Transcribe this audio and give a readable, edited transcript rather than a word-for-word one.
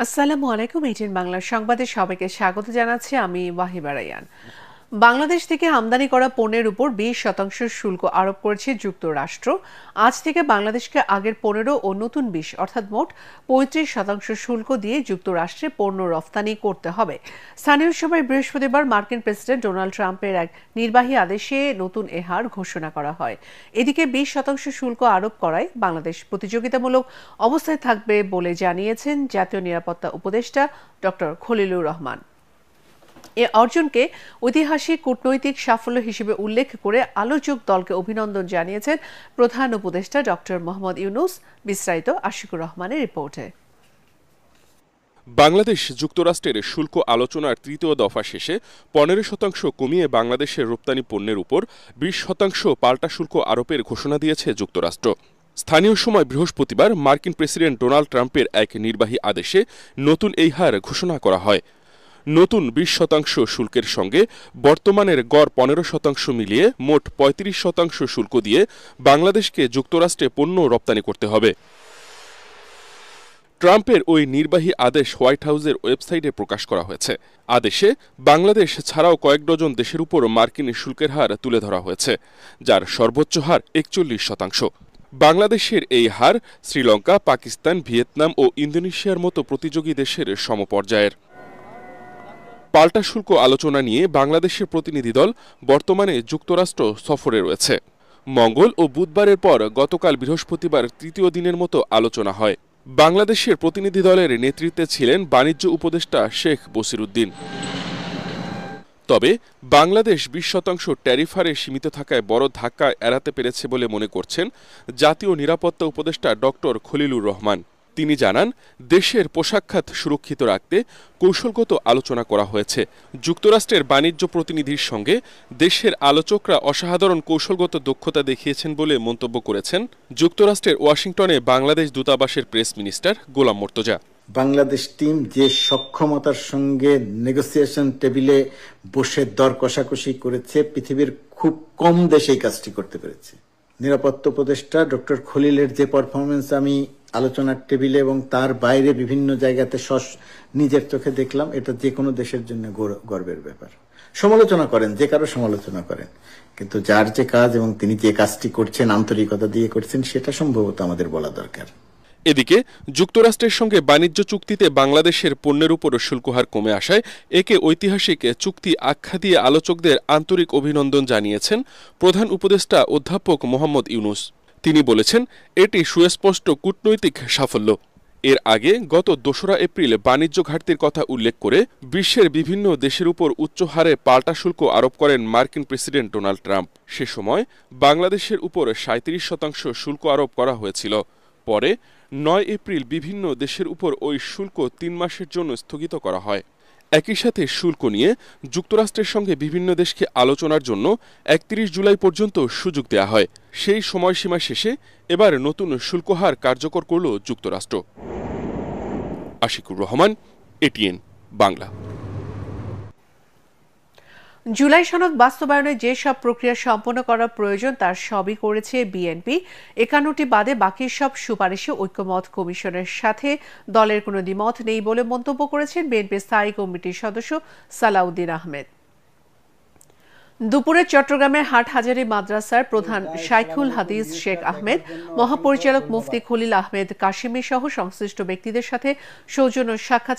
আসসালামু আলাইকুম। এইটিন বাংলার সংবাদে সবাইকে স্বাগত জানাচ্ছি। আমি ওয়াহিবা রায়হান। বাংলাদেশ থেকে আমদানি করা পণ্যের উপর 20% শুল্ক আরোপ করেছে যুক্তরাষ্ট্র। আজ থেকে বাংলাদেশকে আগের 15 ও নতুন 20 অর্থাৎ মোট 35% শুল্ক দিয়ে যুক্তরাষ্ট্রে পণ্য রফতানি করতে হবে। স্থানীয় সময় বৃহস্পতিবার মার্কিন প্রেসিডেন্ট ডোনাল্ড ট্রাম্পের এক নির্বাহী আদেশে নতুন এ হার ঘোষণা করা হয়। এদিকে 20% শুল্ক আরোপ করায় বাংলাদেশ প্রতিযোগিতামূলক অবস্থায় থাকবে বলে জানিয়েছেন জাতীয় নিরাপত্তা উপদেষ্টা ডক্টর খলিলুর রহমান। এ অর্জনকে ঐতিহাসিক কূটনৈতিক সাফল্য হিসেবে উল্লেখ করে আলোচক দলকে অভিনন্দন জানিয়েছেন প্রধান উপদেষ্টা ডক্টর মোহাম্মদ ইউনুস। বিস্তারিত আশিকুর রহমানের রিপোর্টে। বাংলাদেশ যুক্তরাষ্ট্রের শুল্ক আলোচনার তৃতীয় দফা শেষে 15% কমিয়ে বাংলাদেশের রপ্তানি পণ্যের উপর 20% পাল্টা শুল্ক আরোপের ঘোষণা দিয়েছে যুক্তরাষ্ট্র। স্থানীয় সময় বৃহস্পতিবার মার্কিন প্রেসিডেন্ট ডোনাল্ড ট্রাম্পের এক নির্বাহী আদেশে নতুন এই হার ঘোষণা করা হয়। নতুন 20% শুল্কের সঙ্গে বর্তমানের গড় 15% মিলিয়ে মোট 35% শুল্ক দিয়ে বাংলাদেশকে যুক্তরাষ্ট্রে পণ্য রপ্তানি করতে হবে। ট্রাম্পের ওই নির্বাহী আদেশ হোয়াইট হাউসের ওয়েবসাইটে প্রকাশ করা হয়েছে। আদেশে বাংলাদেশ ছাড়াও কয়েক ডজন দেশের উপর মার্কিন শুল্কের হার তুলে ধরা হয়েছে, যার সর্বোচ্চ হার 41%। বাংলাদেশের এই হার শ্রীলঙ্কা, পাকিস্তান, ভিয়েতনাম ও ইন্দোনেশিয়ার মতো প্রতিযোগী দেশের সমপর্যায়ের। পাল্টা শুল্ক আলোচনা নিয়ে বাংলাদেশের প্রতিনিধি দল বর্তমানে যুক্তরাষ্ট্র সফরে রয়েছে। মঙ্গল ও বুধবারের পর গতকাল বৃহস্পতিবার তৃতীয় দিনের মতো আলোচনা হয়। বাংলাদেশের প্রতিনিধি দলের নেতৃত্বে ছিলেন বাণিজ্য উপদেষ্টা শেখ বসিরউদ্দিন। তবে বাংলাদেশ 20% ট্যারিফ হারে সীমিত থাকায় বড় ধাক্কা এড়াতে পেরেছে বলে মনে করছেন জাতীয় নিরাপত্তা উপদেষ্টা ডক্টর খলিলুর রহমান। তিনি জানান, দেশের পোশাক খাত সুরক্ষিত রাখতে কৌশলগত আলোচনা করা হয়েছে। যুক্তরাষ্ট্রের বাণিজ্য প্রতিনিধির সঙ্গে দেশের আলোচকরা অসাধারণ কৌশলগত দক্ষতা দেখিয়েছেন বলে মন্তব্য করেছেন যুক্তরাষ্ট্রের ওয়াশিংটনে বাংলাদেশ দূতাবাসের প্রেস মিনিস্টার গোলাম মর্তজা। বাংলাদেশ টিম যে সক্ষমতার সঙ্গে নেগোসিয়েশন টেবিলে বসে দর কষাকষি করেছে, পৃথিবীর খুব কম দেশ এই কাজটি করতে পেরেছে। নিরাপত্তা উপদেষ্টা ডক্টর খলিলের যে পারফরমেন্স আমি আলোচনার টেবিলে এবং তার বাইরে বিভিন্ন জায়গাতে নিজের চোখে দেখলাম, এটা যে কোনো দেশের জন্য গর্বের ব্যাপার। সমালোচনা করেন, যে কারো সমালোচনা করেন, কিন্তু যার যে কাজ এবং তিনি যে কাজটি করছেন আন্তরিকতা দিয়ে করছেন, সেটা সম্ভবত আমাদের বলা দরকার। এদিকে যুক্তরাষ্ট্রের সঙ্গে বাণিজ্য চুক্তিতে বাংলাদেশের পণ্যের উপর শুল্কহার কমে আসায় একে ঐতিহাসিক চুক্তি আখ্যা দিয়ে আলোচকদের আন্তরিক অভিনন্দন জানিয়েছেন প্রধান উপদেষ্টা অধ্যাপক মোহাম্মদ ইউনুস। তিনি বলেছেন, এটি সুস্পষ্ট কূটনৈতিক সাফল্য। এর আগে গত 2 এপ্রিল বাণিজ্য ঘাটতির কথা উল্লেখ করে বিশ্বের বিভিন্ন দেশের উপর উচ্চ হারে পাল্টা শুল্ক আরোপ করেন মার্কিন প্রেসিডেন্ট ডোনাল্ড ট্রাম্প। সে সময় বাংলাদেশের উপর 37% শুল্ক আরোপ করা হয়েছিল। পরে 9 এপ্রিল বিভিন্ন দেশের উপর ওই শুল্ক 3 মাসের জন্য স্থগিত করা হয়। একই সাথে শুল্ক নিয়ে যুক্তরাষ্ট্রের সঙ্গে বিভিন্ন দেশকে আলোচনার জন্য 31 জুলাই পর্যন্ত সুযোগ দেয়া হয়। সেই সময়সীমা শেষে এবার নতুন শুল্ক হার কার্যকর করল যুক্তরাষ্ট্র। আশিকুর রহমান, এটিএন বাংলা। জুলাই সনদ বাস্তবায়নে যেসব প্রক্রিয়া সম্পন্ন করা প্রয়োজন তার সবই করেছে বিএনপি। 51টি বাদে বাকি সব সুপারিশে ঐক্যমত কমিশনের সাথে দলের কোনো দ্বিমত নেই বলে মন্তব্য করেছেন বিএনপির স্থায়ী কমিটির সদস্য সালাউদ্দিন আহমেদ। দুপুরে চট্টগ্রামের হাটহাজারী মাদ্রাসার প্রধান শাইখুল হাদিস শেখ আহমেদ, মহাপরিচালক মুফতি খলিল আহমেদ কাশিমি সহ সংশ্লিষ্ট ব্যক্তিদের সাথে সৌজন্য সাক্ষাৎ